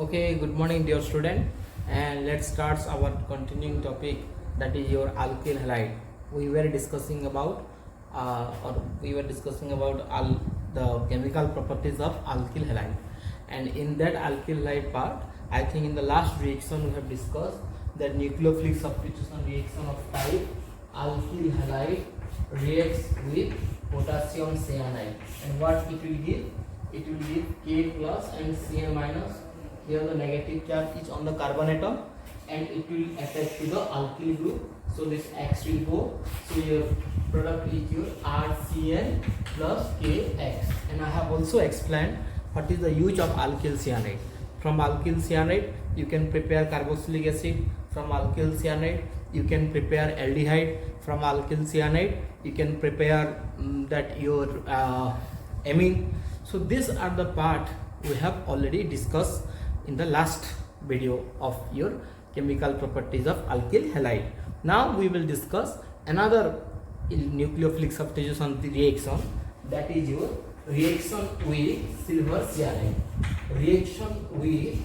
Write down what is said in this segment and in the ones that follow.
Okay, good morning, dear student, and let's start our continuing topic, that is your alkyl halide. We were discussing about, the chemical properties of alkyl halide, and in that alkyl halide part, I think in the last reaction we have discussed that nucleophilic substitution reaction of type alkyl halide reacts with potassium cyanide, and what it will give? It will give K plus and Cn minus. Here the negative charge is on the carbon atom and it will attach to the alkyl group. So this X will go. So your product is your RCN plus KX. And I have also explained what is the use of alkyl cyanide. From alkyl cyanide you can prepare carboxylic acid. From alkyl cyanide you can prepare aldehyde. From alkyl cyanide you can prepare that your amine. So these are the part we have already discussed in the last video of your chemical properties of alkyl halide. Now we will discuss another nucleophilic substitution reaction, that is your reaction with silver cyanide. Reaction with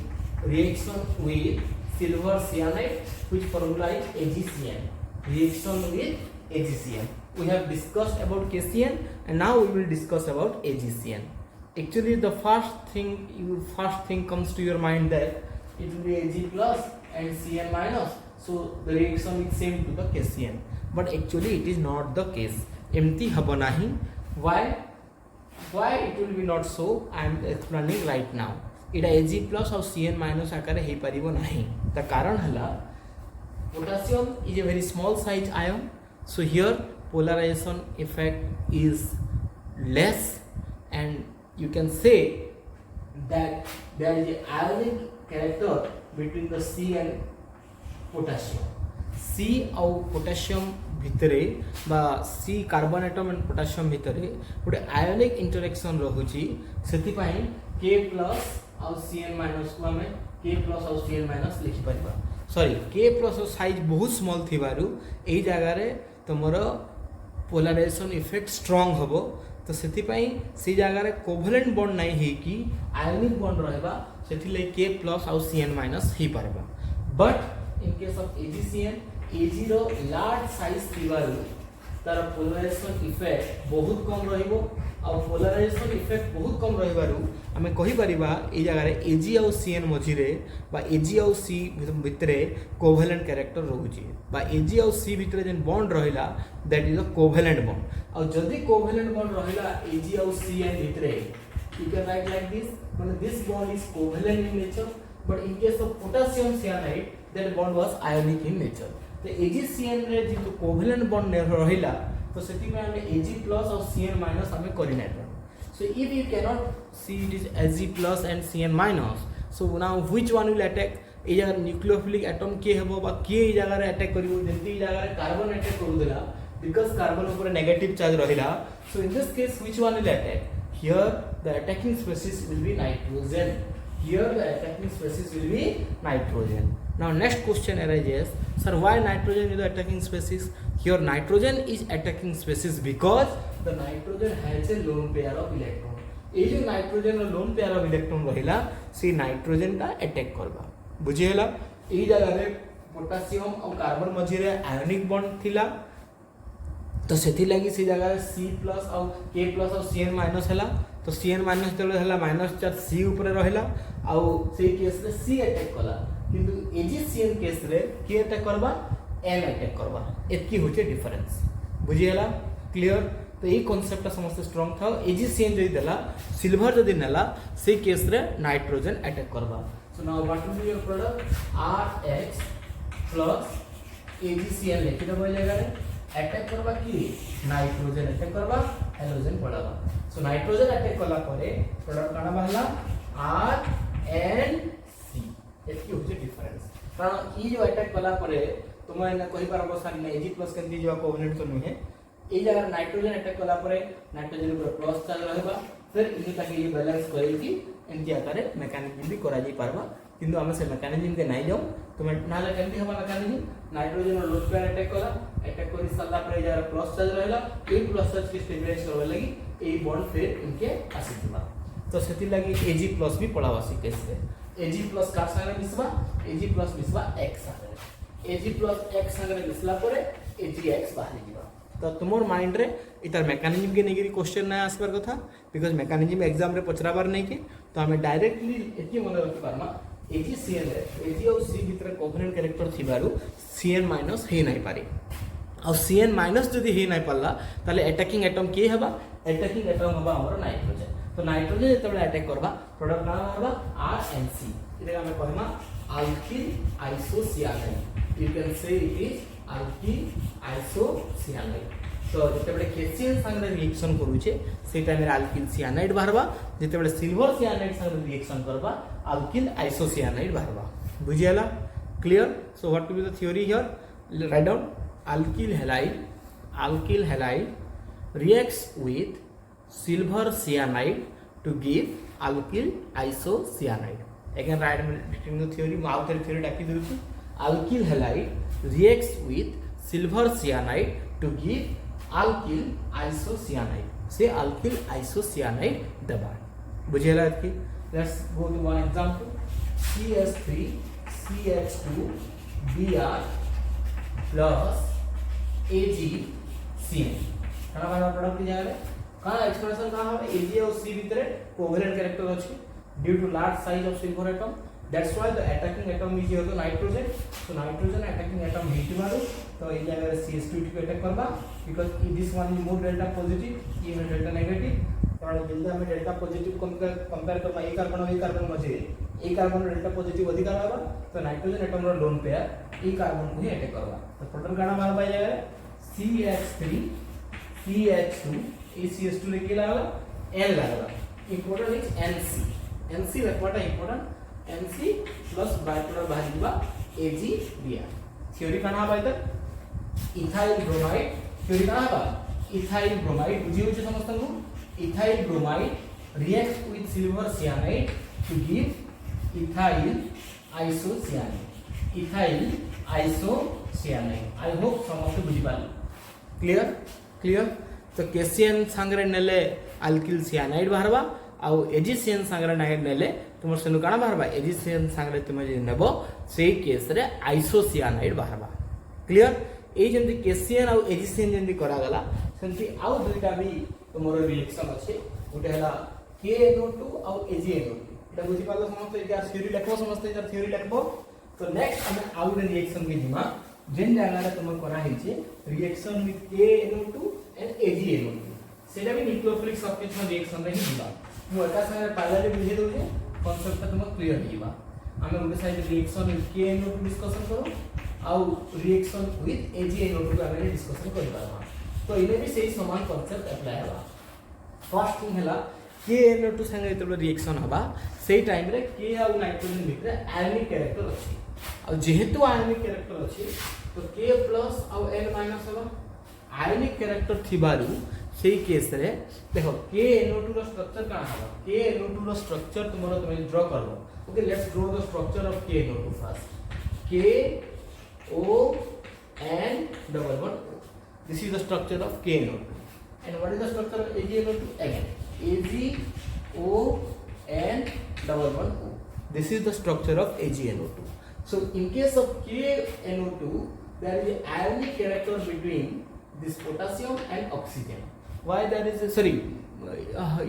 silver cyanide, which formula is AgCN. Reaction with AgCN. We have discussed about KCN and now we will discuss about AgCN. Actually, the first thing comes to your mind that it will be Ag plus and Cn minus. So the reaction is same to the KCN. But actually, it is not the case. Empty haba nahi. Why it will be not so? I am explaining right now. It Ag plus or Cn minus akare hei paribo nahi. The karan hala potassium is a very small size ion. So here polarization effect is less, and you can say that there is an ionic character between the C and potassium. C और potassium भितरे बा C carbon atom and potassium भितरे गोटे ionic interaction रहुची, सेति पई K plus और Cn minus को हमें K प्लस और Cn माइनस लिखि परिबा. सॉरी, K प्लस साइज बहुत स्मॉल थिबारु एई जगह रे तमरो पोलराइजेशन इफेक्ट स्ट्रांग हबो. तो सेति पई सी जगह रे कोवेलेंट बॉन्ड नहीं है कि आयोनिक बॉन्ड रहबा, सेति ले K प्लस और Cn माइनस ही परबा. But in case of AgCN, Ag रो लार्ज साइज थिबारु तार पोलराइजेशन इफेक्ट बहुत कम रहिबो और पोलराइजेशन इफेक्ट बहुत कम रहिबारु हमें कहि परिबा ए जगह रे Ag और Cn मझिरे बा Ag और C भितरे कोवेलेंट कैरेक्टर रहउची बा Ag और C भितरे जेन बॉन्ड रहिला that is a covalent bond. और जदि कोवेलेंट बॉन्ड रहिला Ag और Cn भितरे, you can write like this, when this bond is covalent in nature, but in case of potassium cyanide that bond was ionic in nature. तो AgCN रे जो covalent bond रहिला तो सेति में हमें Ag plus और Cn minus हमें करि नै परबो. So if you cannot see it is Ag plus and Cn minus, so now which one will attack? ए जगह न्यूक्लियोफिलिक एटम के हेबो बा के ए जगह रे अटैक करिवो, जेंति ए जगह रे कार्बन अटैक करू देला because carbon ऊपर नेगेटिव चार्ज रहिला. So in this case which one will attack? Here the attacking species will be nitrogen. Here the attacking species will be nitrogen. Now next question arises, sir, why nitrogen is the attacking species? Here nitrogen is attacking species because the nitrogen has a lone pair of electron. ये जो nitrogen और lone pair of electron रहिला से nitrogen का attack करबा. बुझिएला ए जगह रे potassium और कार्बन मझी रे आयोनिक बॉन्ड थिला, तो सेथि लागि से जगह C प्लस और K प्लस और Cn माइनस हला. तो Cn माइनस तले हला माइनस चार्ज C ऊपर रहिला और से केस रे C अटैक कला, किंतु AgCN केस रे के अटैक करबा N अटैक करबा. एतकी होचे डिफरेंस. बुझिएला क्लियर? तो ये कांसेप्ट समस्त स्ट्रांग था. AgCN जदि देला सिल्वर जदि नेला से केस रे नाइट्रोजन अटैक करबा. So now what will be your product? RX plus AgCN लिखि दबो ए जगह रे अटैक करबा कि नाइट्रोजन अटैक करबा, हाइड्रोजन पड़ाबा. सो नाइट्रोजन अटैक कला परे प्रोडक्ट काना बाहला RNC. एतकी होचे डिफरेंस. कारण ई जो अटैक कला परे तुम एना कहि परबो सर ने Ag प्लस केंति जो कोवेलेंट तो नुहे ए जगह नाइट्रोजन अटैक कला परे नाइट्रोजन ऊपर प्लस चार्ज रहबा, फिर इनि ताकि ये बैलेंस करै कि एंति आकारे मैकेनिज्म भी करा जाई परबा. किंतु हम से मैकेनिज्म के नहीं जाऊ तो ना केंति हबा मैकेनिज्म नाइट्रोजन और लोड पेयर अटैक कला, अटैक करि सल्ला पर जरा प्लस चार्ज रहला, ए प्लस चार्ज के स्टेबलाइज करबा लागि ए बॉन्ड फिर इनके आसीथिबा. तो सेति लागि Ag+ भी पढ़ावा सी केस रे. Ag प्लस कार संगे Misbah Ag plus Misbah x संगे Ag प्लस x संगे मिसला परे Agx बाहरी जीवा तो तुमर माइंड रे इतार मेकानिज्म के नेगिरी क्वेश्चन ना आसबार कथा बिकॉज मेकानिज्म एग्जाम रे पचराबार नै के तो हमें डायरेक्टली एति मन रखि पारमा AgCN रे Ag और C भितर कोवेलेंट कैरेक्टर थिबारु Cn माइनस हे नै पारे और Cn माइनस जदि हे नै पाला ताले अटैकिंग एटम के हबा अटैकिंग एटम हबा हमर नाइट्रोजन तो नाइट्रोजन जेतबे अटैक करबा प्रोडक्ट नाम हबा RNC इते हम कहमा alkyl isocyanide you can say it is alkyl isocyanide तो जेतेबेले केसीएन संगे रिएक्शन करूचे से टाइम रे अल्किल सियानाइड बाहरबा जेतेबेले सिल्वर सियानाइड संगे रिएक्शन करबा अल्किल आइसोसियानाइड बाहरबा बुझियाला clear so what will be the theory here write down alkyl halide reacts with silver cyanide to give alkyl isocyanide again write the theory out there theory Dawki देउछु alkyl halide reacts with silver cyanide to give alkyl isocyanide से alkyl isocyanide दबा बुझेला कि let's go to one example CH3 CH2 Br plus AgCN काना वाला product दिया है काना expression का है Ag और C भितरे कोवेलेंट कैरेक्टर अछि due to large size of silver atom that's why the attacking atom is here to nitrogen so nitrogen attacking atom हेतिबारु तो ए जगह CH2 को अटैक करबा because this one is more delta positive ये में delta negative कारण जल्दी हमें डेल्टा पॉजिटिव कंपेयर करबा ए कार्बन मजे ए कार्बन डेल्टा पॉजिटिव अधिक रहबा तो नाइट्रोजन एटम रो लोन पेयर ए कार्बन को ही अटैक करबा तो प्रोटॉन काना मार पाई जाए CH3 CH2 ए CH2 लेके लागला N लागला इंपोर्टेंट इज NC रखवाटा important NC plus by product बाहर दिबा AgBr थ्योरी काना बाय त इथाइल ब्रोमाइड थ्योरी काना बा इथाइल ब्रोमाइड बुझियो छ समस्त को ethyl bromide reacts with silver cyanide to give ethyl isocyanide I hope समस्त बुझी पाली क्लियर तो केसीएन संगरे नेले अल्किल सियानाइड बाहरबा आ एजीसीएन संगरे नेले तुम सेनु काना बाहरबा एजीसीएन संगरे तुम जे नेबो सेही केस रे आइसोसियानाइड बाहरबा clear A Jayanti KCN uh AgCN जंती करा गला सेंती आ दुईटा भी तुमरो रिएक्शन अछि गोटे हला KNO2 और AgNO2 एटा बुझी पालो समस्त एटा थ्योरी लिखबो समस्त एटा थ्योरी लिखबो तो नेक्स्ट हम आउट रिएक्शन के जिमा जेन जगह रे तुम करा हिचे reaction with KNO2 and AgNO2 सेटा भी न्यूक्लियोफिलिक सब्स्टिट्यूशन रिएक्शन रे ही दिबा मु एटा संगे पैरेलली बुझी दोजे कांसेप्ट तुम क्लियर हिबा हम गोटे side reaction with KNO2 discussion करो और रिएक्शन विथ AgNO2 को हम डिस्कशन करबा तो इने भी सही समान कांसेप्ट अप्लाई हबा फर्स्ट थिंग हला KNO2 संगे तो रिएक्शन हबा सेही टाइम रे K और नाइट्रोजन भितरे आयनिक कैरेक्टर अछि और जेहेतु आयनिक कैरेक्टर अछि तो K प्लस और N माइनस हबा आयनिक कैरेक्टर थिबारु सेही केस रे देखो KNO2 रो स्ट्रक्चर का हबा KNO2 रो स्ट्रक्चर तुम ड्रा करबो okay let's draw the structure of KNO2 first K O N double bond this is the structure of KNO2 and what is the structure of AgNO2 again AgON double bond O this is the structure of AgNO2 so in case of KNO2 there is an ionic character between this potassium and oxygen why there is a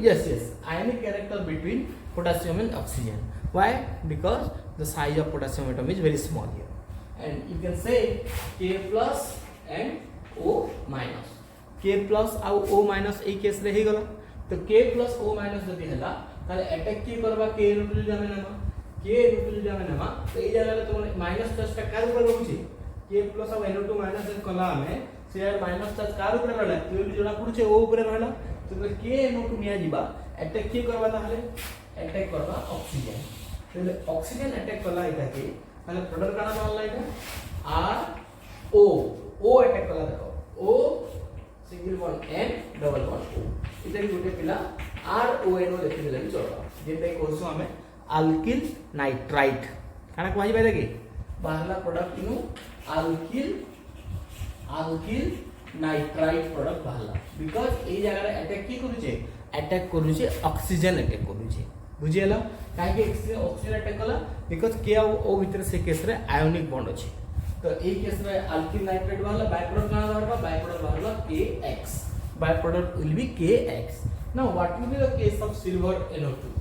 yes ionic character between potassium and oxygen why because the size of potassium atom is very small here and you can say K plus and O minus K plus आ O minus ए case रे हे गला तो K plus O minus जदी हला ताले attack की करबा K न्यूट्रल जामे नमा तो ए जगह रे तुम माइनस चार्ज का कार ऊपर रहउची K प्लस और NO2 माइनस जन कला हमें से माइनस चार्ज कार ऊपर रहला तो जोड़ा पड़छे O ऊपर रहला तो K NO2 निया जीबा अटैक की करबा ताले अटैक करबा ऑक्सीजन तो ऑक्सीजन अटैक कला इटा के ताले प्रोडक्ट काना बनला इटा R O O अटैक कला देखो O single bond N double bond O इते गोटे पिला RONO लिखि देले चलबा जेते कोर्स हमें अल्किल नाइट्राइट काना कहै बाय कि बाहरला प्रोडक्ट इनु अल्किल नाइट्राइट प्रोडक्ट बाहरला बिकॉज़ ए जगह रे अटैक की करूचे अटैक करूचे ऑक्सीजन अटैक करूचे बुझीगला काहे ऑक्सीजन अटैक कला बिकॉज के ओ भितर से केस रे आयोनिक बॉन्ड अछि तो ए केस रे अल्किल नाइट्रेट वाला बाय प्रोडक्ट ना बाहरला KX by product will be KX now what will be the case of silver NO2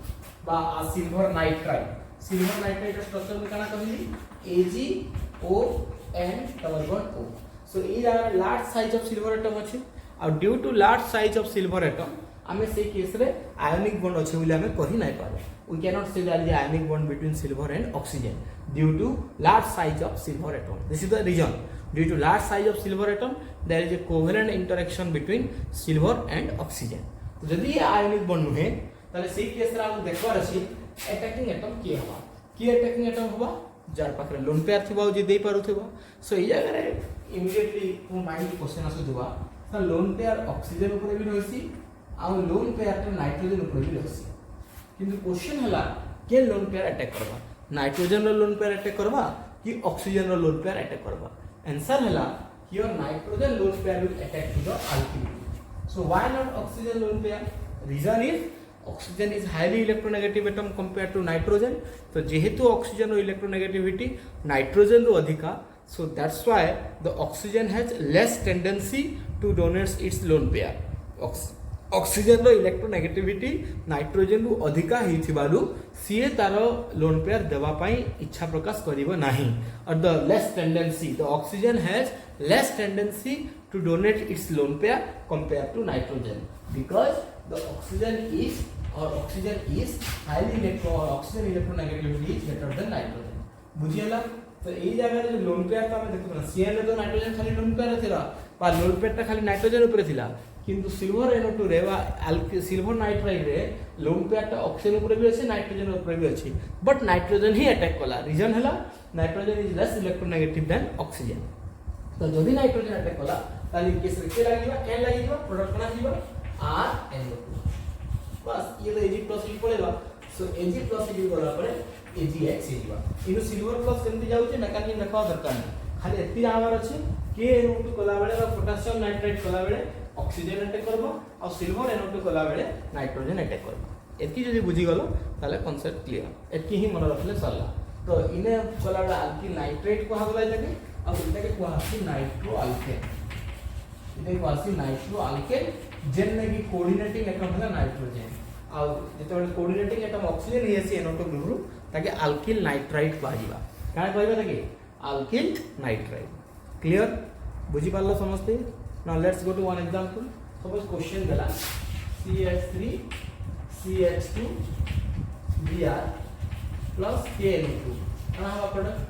बा सिल्वर नाइट्राइड स्ट्रक्चर में काना कहली AgON double bond O so ए जगह large size of silver atom अछि और due to large size of silver atom आमे से केस रे आयोनिक बॉन्ड अछि बोली हमें कहि नै पाबे we can not say that the ionic bond between silver and oxygen due to large size of silver atom this is the reason due to large size of silver atom there is a covalent interaction between silver and oxygen जदि ionic bond नुहे ताले से case रे हम देखबार अछि attacking atom के हवा के अटैकिंग एटम हवा जार पाखरे लोन पेयर थिबा जे दे पारुथिबा सो ए जगह रे इमीडिएटली को माइंड क्वेश्चन आसुथिबा सर लोन पेयर ऑक्सीजन ऊपर भी रहसी आ लोन पेयर तो नाइट्रोजन ऊपर भी रहसी किंतु क्वेश्चन हला के लोन पेयर अटैक करबा नाइट्रोजन रो लोन पेयर अटैक करबा कि ऑक्सीजन रो लोन पेयर अटैक करबा आंसर हला here nitrogen lone pair will attack to the alkyl so why not oxygen lone pair reason is oxygen is highly electronegative atom compare to nitrogen तो जेहेतु oxygen रो electronegativity nitrogen रो अधिका so that's why the oxygen has less tendency to donate its lone pair oxygen रो electronegativity nitrogen रु अधिका हिथिबारु सीए तारो लोन पेयर देवा पई इच्छा प्रकाश करिवो नाही और the less tendency the oxygen has less tendency to donate its lone pair compare to nitrogen because the oxygen is highly oxygen electronegativity is greater than nitrogen बुझियला तो ए जगह रे लोन पेयर तो हम देखु ना सीएन रे तो नाइट्रोजन खाली लोन पेयर थिला बा लोन पेयर ता खाली नाइट्रोजन ऊपर थिला किंतु सिल्वर NO2 रे बा सिल्वर नाइट्राइड रे लोन पेयर ता ऑक्सीजन ऊपर भी अछि नाइट्रोजन ऊपर भी अछि बट नाइट्रोजन ही अटैक कला रीजन हला nitrogen is less electronegative than oxygen तो जदि नाइट्रोजन अटैक कला ताली केस रे के लागिबा एन लागिबा प्रोडक्ट बना दिबा RNO2 बस ये तो एजी प्लस ही पड़ेगा सो एजी प्लस ही गला पड़े AgX हिबा इनु सिल्वर प्लस केमति जाउचे मेकानिक देखा दरकार नै खाली एति आवर अछि के NO2 कला बेले और पोटेशियम नाइट्रेट कला बेले ऑक्सीजन अटैक करबो और सिल्वर NO2 कला बेले नाइट्रोजन अटैक करबो एति जदि बुझी गलो ताले कांसेप्ट क्लियर एति ही मन रखले सरला तो इने कला बेले अल्किल नाइट्रेट को हगला जाके और इटा के कोहासी नाइट्रो अल्केन इटा कोहासी नाइट्रो अल्केन जेन ने की कोऑर्डिनेटिंग एटम हला नाइट्रोजन आ जेते कोऑर्डिनेटिंग एटम ऑक्सीजन हेसी NO2 ग्रुप ताकि अल्किल नाइट्राइड कहजिबा काहे कहबा ताकि अल्किल नाइट्राइड क्लियर बुझी पारलो समझते now let's go to one example suppose question देला CH3 CH2 Br plus KNO2 कना हवा प्रोडक्ट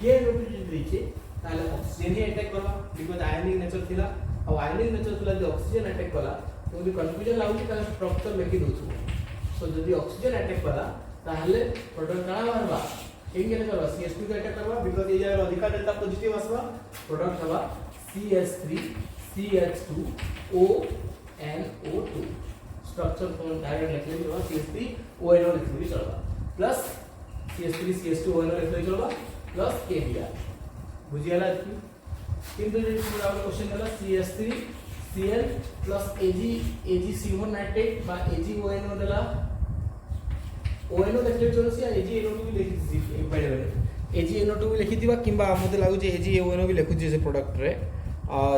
KNO2 जे दिचे ताले ऑक्सीजन ही अटैक करबा बिकॉज़ आयनिक नेचर थिला और आयनिक नेचर थिला जे ऑक्सीजन अटैक कला तो भी कंफ्यूजन लाउची ताले स्ट्रक्चर लेखि दोछु सो जदी ऑक्सीजन अटैक कला ताहले प्रोडक्ट काना बाहरबा इंगे करबा CH2 के अटैक करबा बिकॉज़ ए जगह अधिका डेल्टा पॉजिटिव आसबा प्रोडक्ट हवा CH3 CH2 ONO2 structure form direct लिख लेबा CH3 ONO लिख भी चलबा प्लस CH3 CH2 ONO लिख ले चलबा प्लस KBr बुझियाला किंतु जे पूरा क्वेश्चन देला CH3 Cl plus AgCO nitrate बा AgONO देला ONO देखले चलो से AgNO2 भी लिखि दी बाय द वे AgNO2 भी लिखि दिबा किबा मते लागु जे AgONO भी लिखु जे प्रोडक्ट रे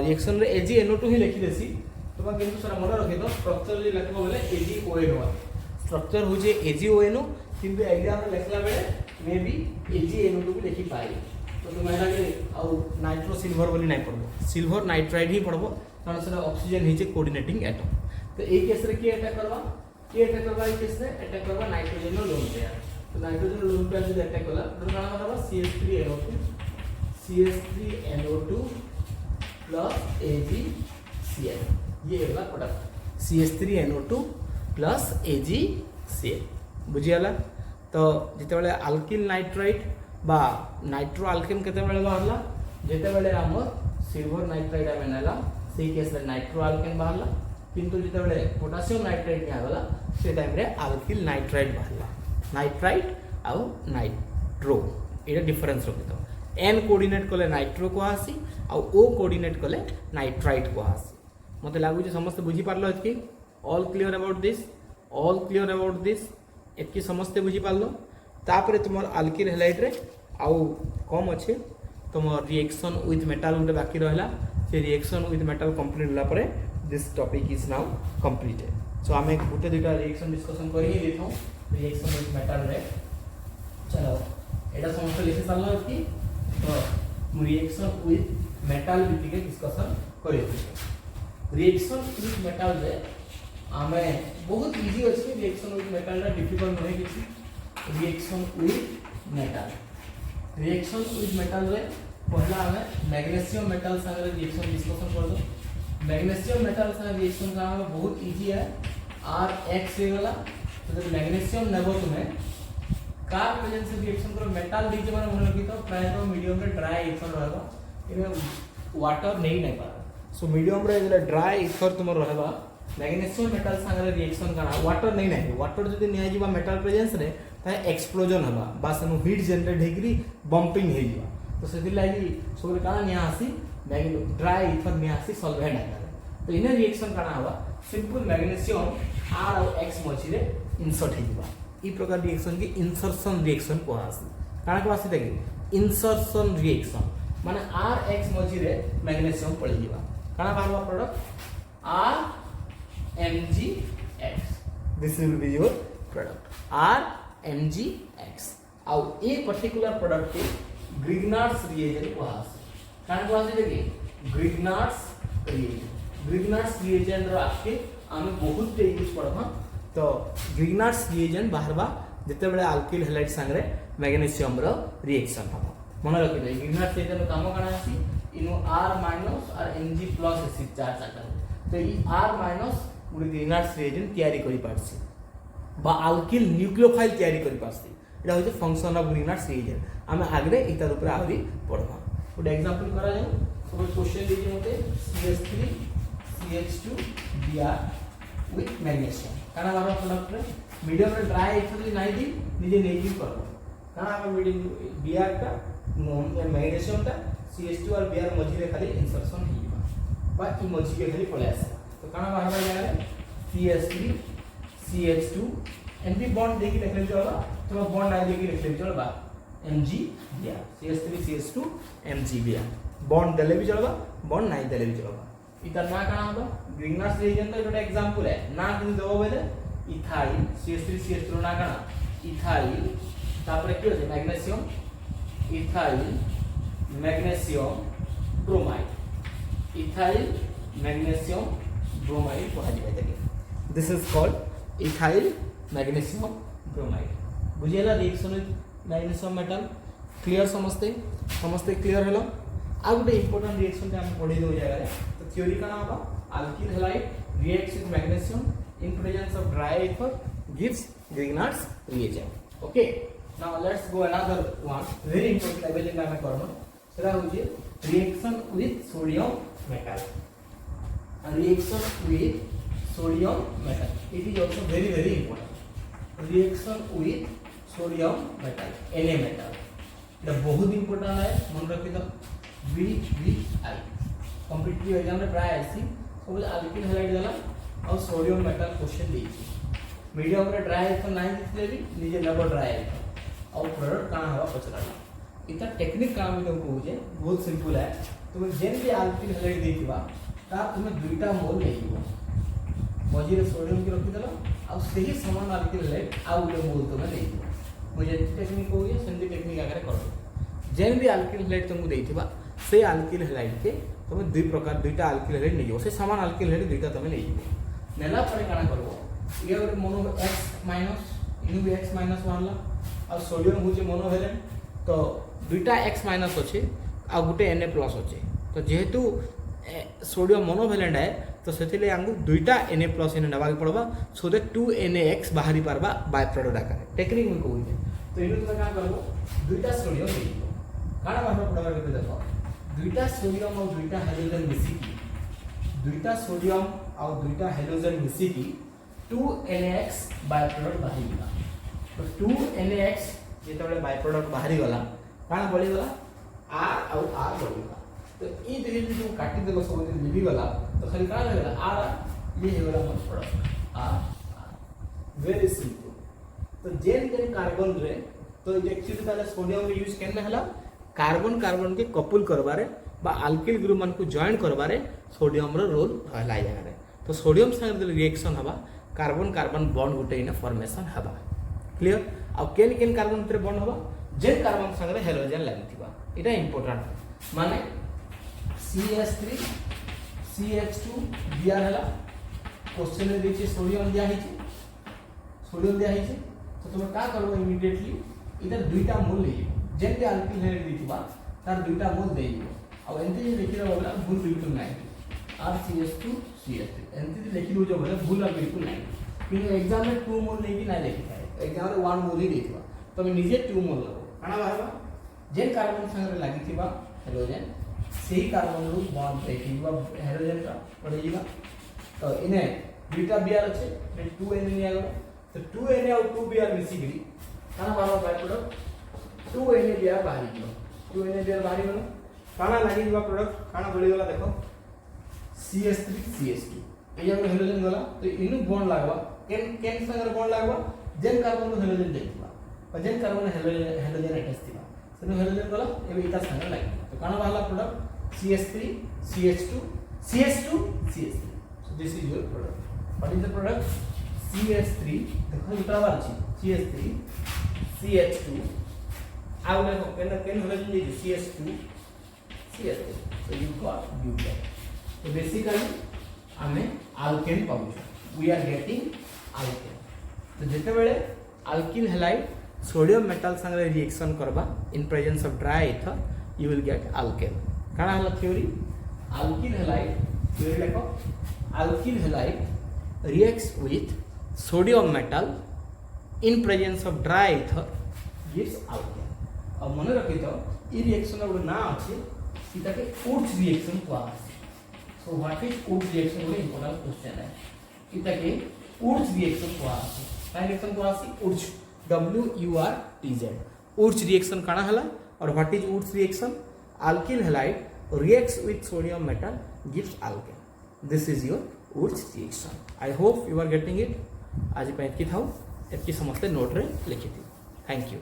रिएक्शन रे AgNO2 ही लिखि देसी तो बा किंतु सर मन रखि दो स्ट्रक्चर जे लिखबो बोले AgONO स्ट्रक्चर हो जे AgONO किंतु एग्जाम रे लिखला बेले मे बी AgNO2 भी लिखि पाई तो तुम लागे आ नाइट्रो सिल्वर बोली नहीं पड़बो सिल्वर नाइट्राइड ही पड़बो कारण से ऑक्सीजन हिचे कोऑर्डिनेटिंग एटम तो ए केस रे के अटैक करबा के अटैक करबा ए केस रे अटैक करबा नाइट्रोजन नो लोन पेयर तो नाइट्रोजन लोन पेयर जे अटैक कला तो काना करबा CH3NO2 प्लस AgCl ये वाला प्रोडक्ट CH3NO2 प्लस AgCl बुझियाला तो जेते बेले अल्किल नाइट्राइड बा नाइट्रो अल्केन केते बेले बाहरला जेते बेले हमर सिल्वर नाइट्राइड आमेनाला से केस रे नाइट्रो अल्केन बाहरला किंतु जेते बेले पोटेशियम नाइट्राइड के आगला से टाइम रे अल्किल नाइट्राइड बाहरला नाइट्राइड आ नाइट्रो एटा डिफरेंस रखि तो n कोऑर्डिनेट कले नाइट्रो को आसी आ o कोऑर्डिनेट कले नाइट्राइड को आसी मते लागु जे समस्त बुझी पारलो कि ऑल क्लियर अबाउट दिस एतकी समस्ते बुझी पारलो तापर तुम अल्किल हैलाइड रे आउ कम अच्छे तुम रिएक्शन विथ मेटल गोटे बाकी रहा से रिएक्शन विथ मेटल कंप्लीट होला परे this topic is now completed so आमे गोटे दुटा रिएक्शन डिस्कशन कर ही देथौ रिएक्शन विथ मेटल रे चलो एटा समस्त लिखि सारलो कि तो रिएक्शन विथ मेटल बिटिके डिस्कशन करियो रिएक्शन विथ मेटल रे आमे बहुत इजी अछि रिएक्शन विथ मेटल रे डिफिकल्ट नहीं किछि रिएक्शन विथ मेटल रे पहला हमें मैग्नीशियम मेटल संगे रिएक्शन डिस्कशन कर दो मैग्नीशियम मेटल संगे रिएक्शन का हमें बहुत इजी है RX रे वाला तो जब मैग्नीशियम नेबो तुम्हें कार प्रेजेंस से रिएक्शन करो मेटल दी के माने मन रखी तो प्राय तो मीडियम रे ड्राई ईथर रहबा इने वाटर नहीं पारा सो मीडियम रे जला ड्राई ईथर तुम रहबा मैग्नीशियम मेटल संगे रिएक्शन करा वाटर नहीं वाटर जदी निया जीवा मेटल प्रेजेंस रे ता एक्सप्लोजन हबा बा सनु हीट जनरेट हेकरी बम्पिंग हे जीवा तो से लागी सोरे काना निया आसी ड्राई ईथर निया आसी सॉल्वेंट आकार तो इने रिएक्शन काना हबा सिंपल मैग्नीशियम R और X मझी रे इंसर्ट हे जीवा ई प्रकार रिएक्शन की इंसर्शन रिएक्शन को आसी काना को आसी देखि इंसर्शन रिएक्शन माने RX मझी रे मैग्नीशियम पड़ी जीवा काना बारवा product RMgX this will be your product RMgX आउ ए पर्टिकुलर प्रोडक्ट के ग्रिग्नार्ड्स रिएजेंट को आसी काना को आसी देखि ग्रिग्नार्ड्स रिएजेंट रो आके आमे बहुत ते यूज करबा तो ग्रिग्नार्ड्स रिएजेंट बाहरबा जते बेले अल्किल हैलाइड संगे मैग्नीशियम रो रिएक्शन हबा मन रखि दे ग्रिग्नार्ड्स रिएजेंट रो काम काना आसी इनो R- और Mg+ एसिड चार्ज आकर तो ई R- गुडी ग्रिग्नार्ड्स रिएजेंट तयारी करि पारसी बा अल्किल न्यूक्लियोफाइल तयारी करि पारसी एटा होय फंक्शन ऑफ ग्रिग्नार्ड्स रिएजेंट आमे आगरे इतार ऊपर आहुरी पढबा गुड एग्जांपल करा जाय सो क्वेश्चन दीजिए मते CH3 CH2 Br with magnesium काना बारो प्रोडक्ट रे मीडियम रे ड्राई एक्चुअली नाही दी निजे नेगेटिव करबो काना हम मीडियम Br का मैग्नीशियम का CH2 और Br मझी रे खाली इंसर्शन हिबा बा ई मझी के खाली पळे आसे तो काना बाहर जाय CH3 CH2 एनपी बॉन्ड देखि लिखले चलबा तो बॉन्ड नाही देखि लिखले चलबा Mg_Br CH3 CH2 Mg_Br bond देले भी चलबा बॉन्ड नाही देले भी चलबा इतर ना काना होबा ग्रिग्नार्ड्स रिएजेंट तो एटा एग्जांपल है ना किन देबो बेले इथाइल CH3 CH2 ना काना इथाइल तापर कि होय magnesium ethyl magnesium bromide ethyl magnesium bromide को हाजी by this is called ethyl magnesium bromide बुझियला reaction with magnesium metal clear समस्ते क्लियर हेलो आ गुटे इंपोर्टेंट रिएक्शन ते हम पढि दो जागा रे तो थ्योरी काना होबा alkyl halide reacts with magnesium in presence of dry ether gives Grignard's reagent okay now let's go another one very important level in हम करनो सेरा होजे reaction with sodium metal it is also very important reaction with sodium metal Na metal এটা बहुत important है मन रखि दो VVI कॉम्पिटिटिव एग्जाम में प्राय आसी सब अल्किल हैलाइड देला और सोडियम मेटल क्वेश्चन देछि मीडियम रे ड्राई तो नाही दिसले भी निजे लेवल ड्राई और प्रोडक्ट काना हवा पचराला इता टेक्निक काम में तुमको होजे बहुत सिंपल है तुम जेन भी अल्किल हैलाइड देथिबा ता तुम दुईटा मोल लेइबो मझी रे सोडियम के रखि देला और सही समान अल्किल हैलाइड आ उले मोल तुम लेइबो मुझे टेक्निक हो गया सेंदी टेक्निक आकर करो जेन भी अल्किल हैलाइड तुमको देथिबा से अल्किल हैलाइड के तुम दुई प्रकार दुईटा अल्किल हैलाइड नै जो से समान अल्किल हैलाइड दुईटा तुम लेइबो नेला परे काना करबो ये गोटे मोनो X- इनु भी X- वाला और सोडियम होचे मोनो वैलेंट तो दुईटा X- अच्छे आ गुटे Na+ अच्छे तो जेहेतु सोडियम मोनो वैलेंट है तो सेथिले आंगु दुईटा Na+ इन नबाक पड़बा सो दैट 2 NaX बाहरी पारबा बाय प्रोडक्ट आकार टेक्निक में कहू तो इनु तो का करबो दुईटा सोडियम लेइबो काना बाहर प्रोडक्ट के देखो दुईटा सोडियम और दुईटा हाइड्रोजन मिसिकी दुईटा सोडियम और दुईटा हाइड्रोजन मिसिकी 2 NaX बाय प्रोडक्ट बाहरी गला तो 2 NaX जेतबे बाय प्रोडक्ट बाहरी गला काना बळी गला R और R बळी गला तो ई धीरे धीरे तुम काटी देलो सब दिन लिबी गला तो खाली का लगला R ये हे वाला मोल प्रोडक्ट R वेरी सिंपल तो जेन जेन कार्बन रे तो एक्चुअली ताले सोडियम रे यूज केन हला कार्बन कार्बन के कपल करबारे बा अल्किल ग्रुप मान को जॉइन करबारे सोडियम रो रोल रहला जगह रे तो सोडियम संगे रिएक्शन हबा carbon carbon bond Gute in formation हबा क्लियर आ केन केन कार्बन भितर बॉन्ड हबा जेन कार्बन संगे हाइड्रोजन लागिथिबा एटा इंपोर्टेंट माने CH3 CH2 Br हला क्वेश्चन रे दिछि सोडियम दिया हिचे तो तुम का करबो इमीडिएटली इधर दुईटा मोल ले जेन के अल्किल हाइड्रोजन दिथिबा तार दुईटा मोल दे दियो आ एंते जे लिखिरा बोला भूल बिल्कुल नाही RCH2 CH3 एंते जे लिखिरो जो बोला भूल बिल्कुल नाही किन एग्जाम में 2 मोल नहीं कि ना लिखि थाए एग्जाम रे 1 मोल ही देथिबा तुम निजे 2 मोल लो काना बाहरबा जेन कार्बन संगे लागिथिबा हाइड्रोजन सेही कार्बन रो बॉन्ड देखिबा हाइड्रोजन का पड़ जाइबा तो इने बीटा Br আছে 2Na নিয়া গেল तो 2Na और 2Br मिसी गली काना बाहर बाय प्रोडक्ट 2Na Br बाहरी गलो 2Na Br बाहरी गलो काना लागि दिबा प्रोडक्ट काना बोली गला देखो CH3 CH2 एया में हाइड्रोजन गला तो इनु बॉन्ड लागबा केन संगे बॉन्ड लागबा जेन कार्बन रो हाइड्रोजन देखबा और जेन कार्बन हाइड्रोजन अटैच थिबा सेनु हाइड्रोजन गला एबे इता संगे लागि तो काना बाहला product CH3 CH2 CH2 CH3 so this is your product what is the product CH3 देखो इतना बार छी CH3 CH2 आउ देखो केन hydrogen they CH2 CH3 so you got butane so basically हमें alkane पाउछ we are getting alkane तो जेते बेले alkyl halide sodium metal संगे रिएक्शन करबा इन presence of dry ether you will get alkane काना हला थ्योरी alkyl halide थ्योरी देखो alkyl halide reacts with sodium metal in presence of dry ether gives alkane अब मन रखि तो ई रिएक्शन रो ना अछि सीता के उर्ज रिएक्शन को आसी so what is Wurtz reaction रो इंपोर्टेंट क्वेश्चन है सीता के उर्ज रिएक्शन को आसी काय रिएक्शन को आसी उर्ज WURTZ उर्ज रिएक्शन काना हला और what is Wurtz reaction alkyl halide reacts with sodium metal gives alkane this is your Wurtz reaction I hope you are getting it आज पे एतकी थाउ एतकी समस्ते नोट रे लिखि थी थैंक यू।